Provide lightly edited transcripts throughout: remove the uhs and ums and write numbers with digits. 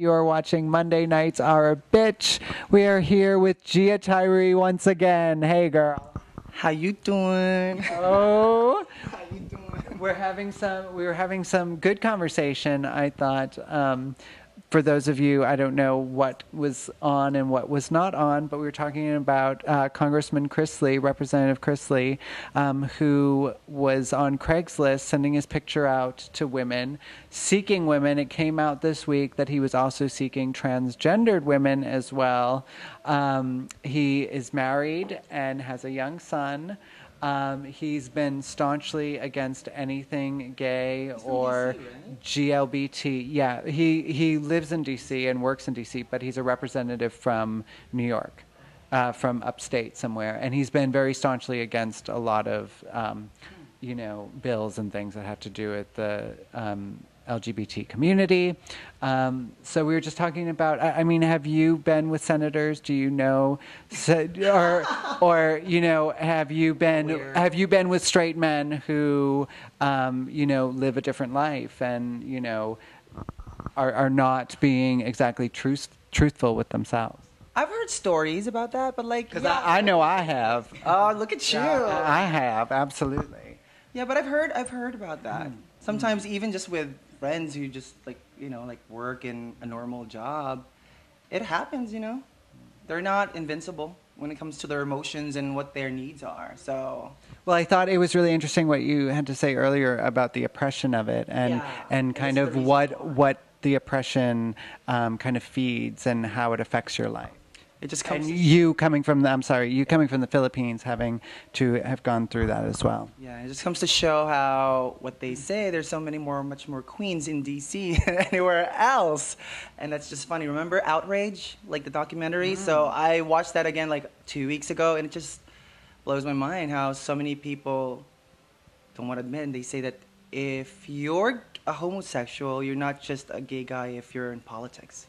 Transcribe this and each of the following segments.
You are watching Monday Nights Are a Bitch. We are here with Gia Tyree once again. Hey, girl. How you doing? Oh, How you doing? we were having some good conversation. I thought, for those of you, I don't know what was on and what was not on, but we were talking about Congressman Chrisley, Representative Chrisley, who was on Craigslist sending his picture out to women, seeking women. It came out this week that he was also seeking transgendered women as well. He is married and has a young son. He's been staunchly against anything gay or DC, right? GLBT. Yeah, he lives in DC and works in DC, but he's a representative from New York, from upstate somewhere, and he's been very staunchly against a lot of, bills and things that have to do with the LGBT community. So we were just talking about, I mean, have you been with senators? Do you know, have you been with straight men who, live a different life and, are not being exactly truthful with themselves? I've heard stories about that, but Because I know I have. Oh, look at you. I have, absolutely. Yeah, but I've heard about that. Sometimes even just with friends who just work in a normal job, it happens, They're not invincible when it comes to their emotions and what their needs are. So Well, I thought it was really interesting what you had to say earlier about the oppression of it and kind of what the oppression kind of feeds and how it affects your life. it just comes. And you coming from the Philippines, having to have gone through that as well. Yeah, it just comes to show how what they say. There's so much more queens in DC than anywhere else, and that's just funny. Remember Outrage, like the documentary? So I watched that again like 2 weeks ago, and it just blows my mind how so many people don't want to admit, and they say that if you're a homosexual, you're not just a gay guy if you're in politics.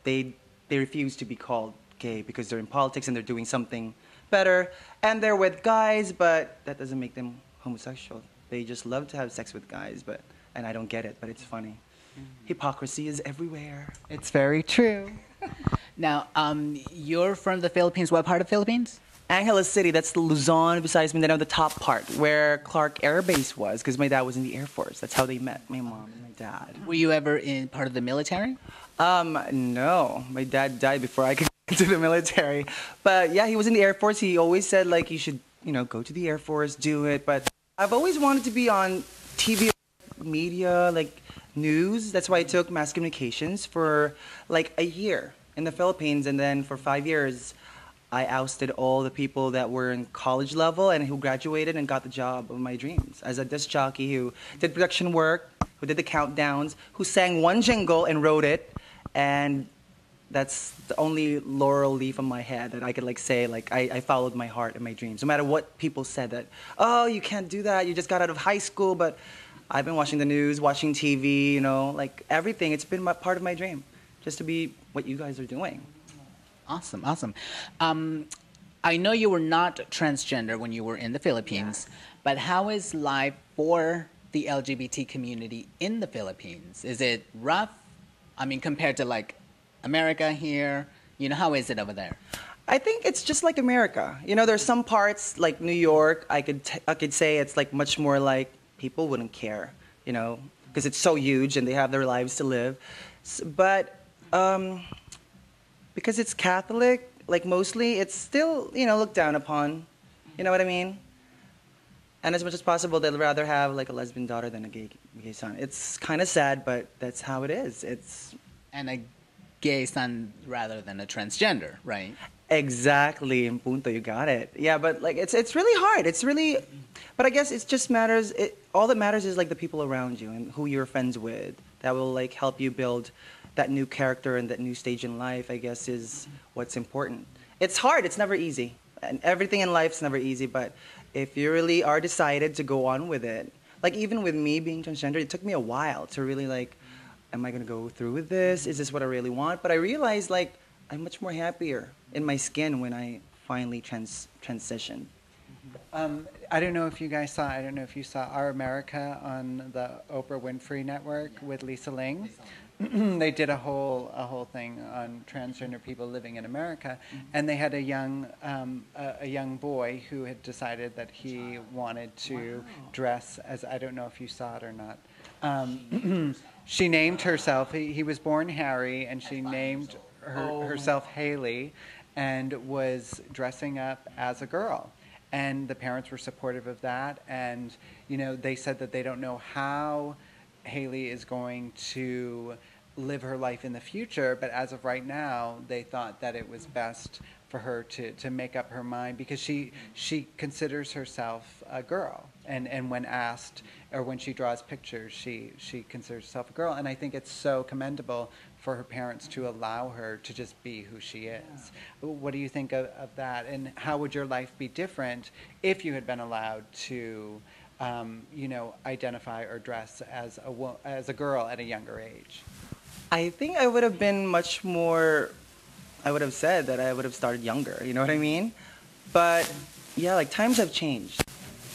They refuse to be called gay because they're in politics and they're doing something better, and they're with guys, but that doesn't make them homosexual. They just love to have sex with guys, and I don't get it, but it's funny. Hypocrisy is everywhere. It's very true. Now, you're from the Philippines. What part of the Philippines? Angeles City, that's the Luzon besides Mindanao, the top part, where Clark Air Base was, because my dad was in the Air Force. That's how they met, my mom and my dad. Were you ever in part of the military? No. My dad died before I could get into the military. But yeah, he was in the Air Force. He always said, like, you should, go to the Air Force, do it. But I've always wanted to be on TV, media, like news. That's why I took mass communications for like a year in the Philippines. And then for 5 years, I ousted all the people that were in college level and who graduated and got the job of my dreams as a disc jockey who did production work, who did the countdowns, who sang one jingle and wrote it. And that's the only laurel leaf on my head that I could say I followed my heart and my dreams. No matter what people said that, oh, you can't do that, you just got out of high school. But I've been watching the news, watching TV, like everything. It's been part of my dream, just to be what you guys are doing. Awesome, awesome. I know you were not transgender when you were in the Philippines, but how is life for the LGBT community in the Philippines? Is it rough? I mean, compared to like America here, how is it over there? I think it's just like America. There's some parts like New York. I could say it's like much more like people wouldn't care, because it's so huge and they have their lives to live. But because it's Catholic, like mostly, it's still looked down upon. You know what I mean? And as much as possible, they'd rather have like a lesbian daughter than a gay son. It's kind of sad, but that's how it is. And a gay son rather than a transgender, right? Exactly, in punto, you got it. Yeah, but like it's really hard. But I guess it just matters. All that matters is like the people around you and who you're friends with. That will like help you build that new character and that new stage in life. I guess is what's important. It's hard. It's never easy, and everything in life's never easy. But if you really are decided to go on with it, like even with me being transgender, it took me a while to really like, am I gonna go through with this? Is this what I really want? But I realized like I'm much more happier in my skin when I finally transitioned. I don't know if you guys saw, I don't know if you saw Our America on the Oprah Winfrey Network with Lisa Ling. They did a whole a whole thing on transgender people living in America, and they had a young boy who had decided that he wanted to dress as, I don't know if you saw it or not. She named herself. He was born Harry, and she named herself Haley, and was dressing up as a girl. And the parents were supportive of that, and they said that they don't know how Haley is going to live her life in the future, but as of right now, they thought that it was best for her to make up her mind, because she considers herself a girl, and when asked, or when she draws pictures, she considers herself a girl, and I think it's so commendable for her parents to allow her to just be who she is. What do you think of that, and how would your life be different if you had been allowed to identify or dress as a girl at a younger age? I think I would have been much more, I would have said that I would have started younger, you know what I mean? But yeah, like times have changed.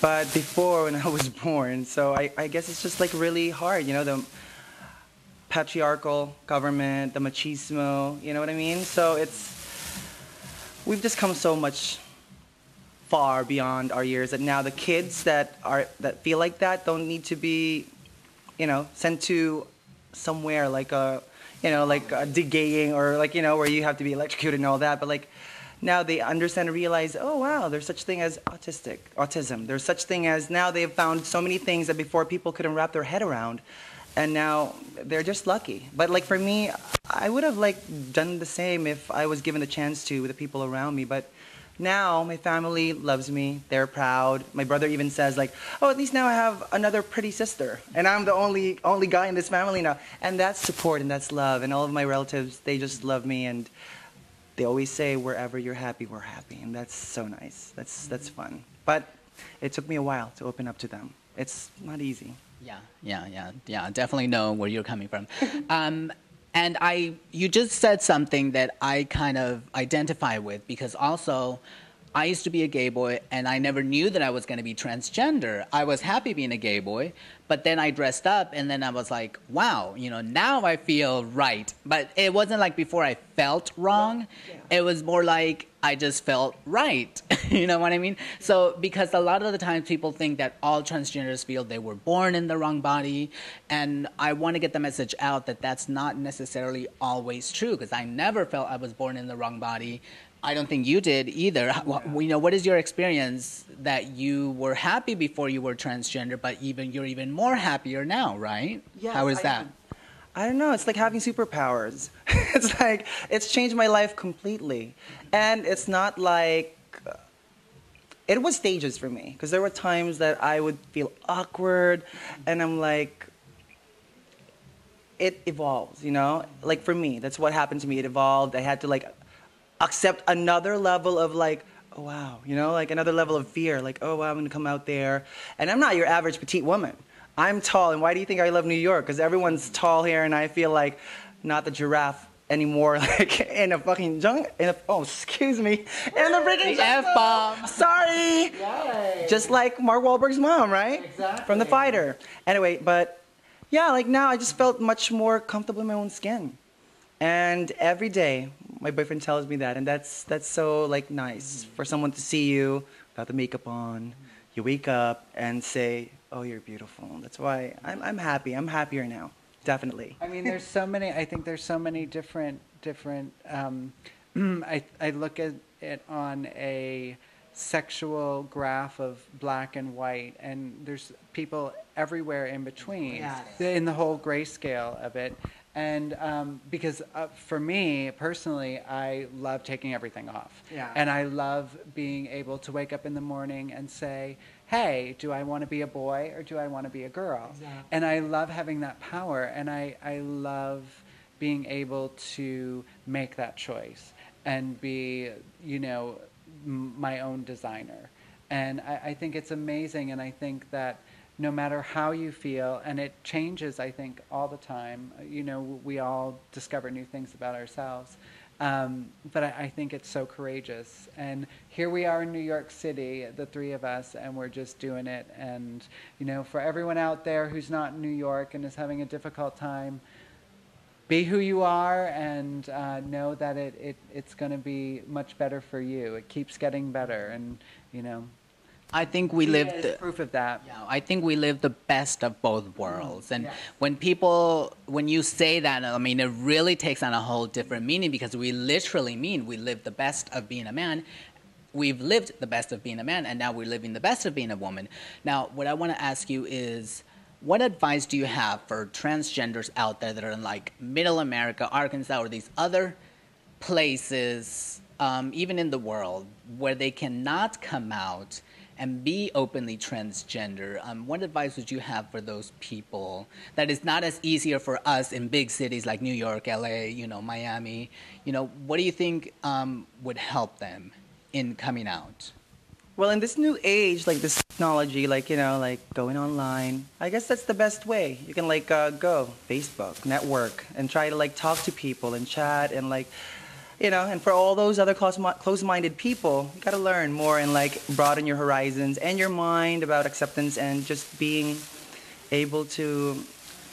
But before, when I was born, so I guess it's just like really hard, the patriarchal government, the machismo, you know what I mean? So we've just come so much far beyond our years that now the kids that feel like that don't need to be, sent to somewhere like a degaying, or where you have to be electrocuted and all that. But like now they understand and realize, oh wow, there's such thing as autism. There's such thing as, now they've found so many things that before people couldn't wrap their head around. And now they're just lucky. But like for me, I would have done the same if I was given the chance to with the people around me. But now my family loves me. They're proud. My brother even says oh, at least now I have another pretty sister, and I'm the only guy in this family now. And that's support, and that's love. And all of my relatives, they just love me, and they always say, wherever you're happy, we're happy. And that's so nice. That's fun. But it took me a while to open up to them. It's not easy. Yeah. Definitely know where you're coming from. And you just said something that I kind of identify with, because also I used to be a gay boy, and I never knew that I was going to be transgender. I was happy being a gay boy, but then I dressed up, and then I was like, wow, now I feel right. But it wasn't like before I felt wrong. Yeah. It was more like I just felt right. You know what I mean? So, because a lot of the times people think that all transgenders feel they were born in the wrong body, and I want to get the message out that that's not necessarily always true, because I never felt I was born in the wrong body. I don't think you did either. Yeah. What is your experience that you were happy before you were transgender, but you're even more happier now, right? Yes, how is that? I don't know. It's like having superpowers. It's changed my life completely. And it's not like, it was stages for me, because there were times that I would feel awkward, and I'm like, it evolves, Like for me, that's what happened to me. It evolved. I had to accept another level of oh wow, another level of fear, oh wow, I'm gonna come out there, and I'm not your average petite woman. I'm tall, and why do you think I love New York? Because everyone's tall here, and I feel like not the giraffe anymore, in a fucking jungle, oh, excuse me, in the freaking F-bomb. Sorry. Yay. Just like Mark Wahlberg's mom, right? Exactly. From The Fighter. Anyway, but yeah, now I just felt much more comfortable in my own skin. And every day, my boyfriend tells me that, and that's so nice for someone to see you without the makeup on. You wake up and say, "Oh, you're beautiful." That's why I'm happy. I'm happier now, definitely. I mean, there's so many. I think there's so many different. I look at it on a sexual graph of black and white, and there's people everywhere in between. Yes. In the whole grayscale of it. And because for me personally, I love taking everything off. Yeah. And I love being able to wake up in the morning and say, hey, do I want to be a boy or do I want to be a girl? Exactly. And I love having that power, and I love being able to make that choice and be, my own designer. And I think it's amazing, and I think that no matter how you feel, and it changes, I think, all the time. We all discover new things about ourselves. But I think it's so courageous. And here we are in New York City, the three of us, and we're just doing it. And, for everyone out there who's not in New York and is having a difficult time, be who you are and know that it's going to be much better for you. It keeps getting better, and you know. I think we Gia live is proof of that. Yeah, I think we live the best of both worlds. And Yes. when you say that, I mean, it really takes on a whole different meaning, because we literally mean we live the best of being a man. We've lived the best of being a man, and now we're living the best of being a woman. Now, what I want to ask you is, what advice do you have for transgenders out there that are in like Middle America, Arkansas, or these other places, even in the world, where they cannot come out and be openly transgender? What advice would you have for those people that is not as easier for us in big cities like New York, LA, Miami? What do you think would help them in coming out? Well, in this new age, like this technology, like going online, I guess that's the best way. You can go Facebook, network, and try to talk to people and chat and and for all those other close-minded people, you got to learn more and broaden your horizons and your mind about acceptance and just being able to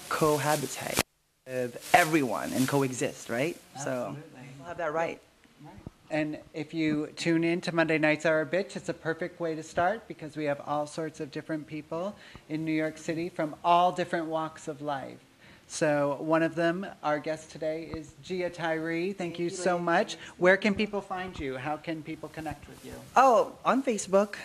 cohabitate with everyone and coexist, right? Absolutely. So we'll have that right. And if you tune in to Monday Nights Are a Bitch, it's a perfect way to start, because we have all sorts of different people in New York City from all different walks of life. So one of them, our guest today, is Gia Tyree. Thank you so much. Where can people find you? How can people connect with you? Oh, on Facebook.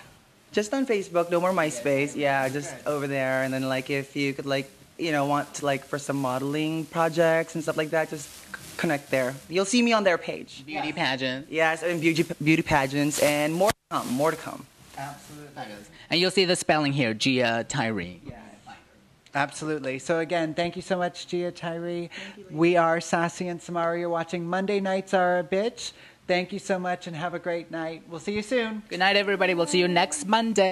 Just on Facebook. No more MySpace. Yeah, just over there. And then if you could want to for some modeling projects and stuff like that, just connect there. You'll see me on their page. Beauty pageant. Yes, and beauty pageants, and more to come. More to come. Absolutely. And you'll see the spelling here, Gia Tyree. Yes. Absolutely. So again, thank you so much, Gia Tyree. We are Sassy and Samara. You're watching Monday Nights Are a Bitch. Thank you so much and have a great night. We'll see you soon. Good night, everybody. We'll see you next Monday.